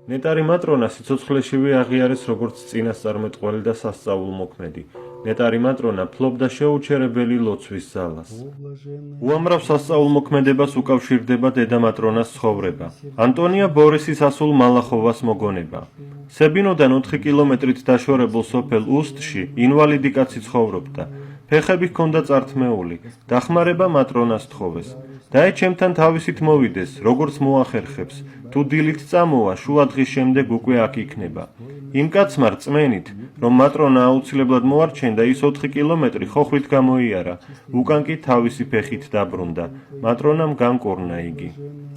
ნეტარი მატრონა სიცოცხლეშივე აღიარეს როგორც წინასწარმეტყველი და სასწაულმოქმედი. ნეტარი მატრონა ფლობდა შეუჩერებელი ლოცვის ძალას. უამრავ სასწაულმოქმედებას უკავშირდება დედა მატრონას ცხოვრება. ანტონია ბორისის ასულ მალახოვას მოგონება. სებინოდან 4 კილომეტრით დაშორებულ სოფელ უსტში ინვალიდი კაცი ცხოვრობდა. ფეხები ჰქონდა წართმეული, დახმარება მატრონას თხოვეს. დაეჩემთან თავისით მოვიდეს, როგორც მოახერხებს, თუ დილით წამოვა, შუა დღის შემდეგ უკვე აქ იქნება. იმ კაცმა რწმენით, რომ მატრონა აუცილებლად მოარჩენდა, ის 4 კილომეტრი ხოხვით გამოიარა, უკან კი თავისი ფეხით დაბრუნდა. მატრონამ განკურნა იგი.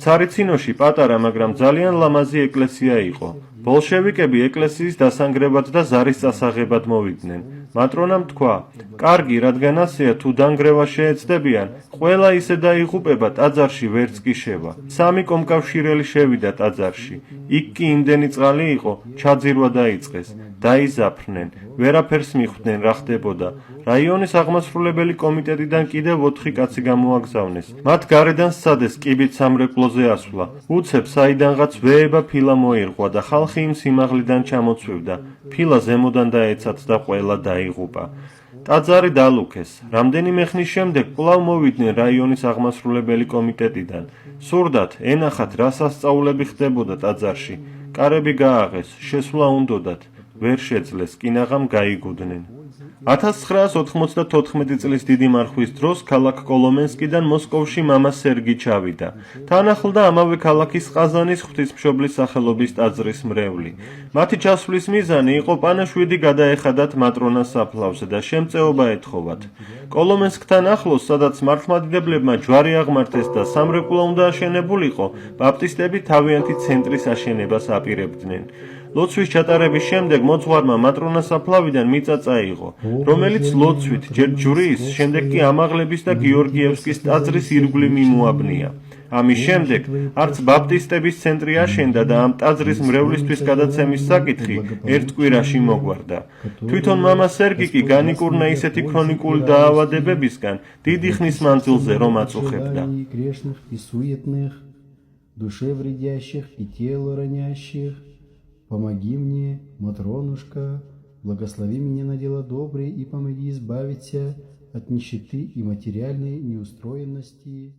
ცარიცინოში პატარა, მაგრამ ძალიან ლამაზი ეკლესია იყო. ბოლშევიკები ეკლესიის დასანგრებად და ზარის წასაღებად მოვიდნენ. მატრონამ თქვა: კარგი, რადგან ასეა, თუ დანგრევა შეეცდებიან, ყველა ისე დაიღუპება, ტაძარში ვერც კი შევა. 3 კომკავშირელი შევიდა ტაძარში. იქ კი იმდენი წყალი იყო, ჩაძირვა დაიწყეს. დაიზაფრნენ, ვერაფერს მიხვდნენ, რა ხდებოდა. რაიონის აღმასრულებელი კომიტეტიდან კიდევ 4 კაცი გამოაგზავნეს. მათ გარედან სცადეს კიბით სამრეკლოზე ასვლა. უცებ საიდანღაც ვეება ფილა მოირღვა და ხალხი იმ სიმაღლიდან ჩამოცვივდა. ფილა ზემოდან დაეცათ და ყველა დაიღუპა. ტაძარი დალუქეს. რამდენიმე ხნის შემდეგ კვლავ მოვიდნენ რაიონის აღმასრულებელი კომიტეტიდან. სურდათ, ენახათ, რა სასწაულები ხდებოდა ტაძარში. კარები გააღეს, შესვლა უნდოდათ. ვერ შეძლეს, კინაღამ გაიგუდნენ. 1994 წლის დიდი მარხვის დროს ქალაქ კოლომენსკიდან მოსკოვში მამა სერგი ჩავიდა. თან ახლდა ამავე ქალაქის ყაზანის ღვთისმშობლის სახელობის ტაძრის მრევლი. მათი ჩასვლის მიზანი იყო პანაშვიდი გადაეხადათ მატრონას საფლავზე და შემწეობა ეთხოვათ. კოლომენსკთან ახლოს, სადაც მართლმადიდებლებმა ჯვარი აღმართეს და სამრეკლო უნდა აშენებულიყო, ბაპტისტები თავიანთი ცენტრის აშენებას აპირებდნენ. ლოცვის ჩატარების შემდეგ მოძღვარმა მატრონას საფლავიდან მიწა წაიღო, რომელიც ლოცვით, ჯერ ჯვრის, შემდეგ კი ამაღლების და გიორგიევსკის ტაძრის ირგვლივ მიმოაბნია. ამის შემდეგ არც ბაპტისტების ცენტრი აშენდა და ამ ტაძრის მრევლისთვის გადაცემის საკითხი ერთ კვირაში მოგვარდა. თვითონ მამა სერგი კი განიკურნა ისეთი ქრონიკული დაავადებებისგან დიდი ხნის მანძილზე, რომ აწუხებდა. Помоги мне, Матронушка, благослови меня на дела добрые и помоги избавиться от нищеты и материальной неустроенности.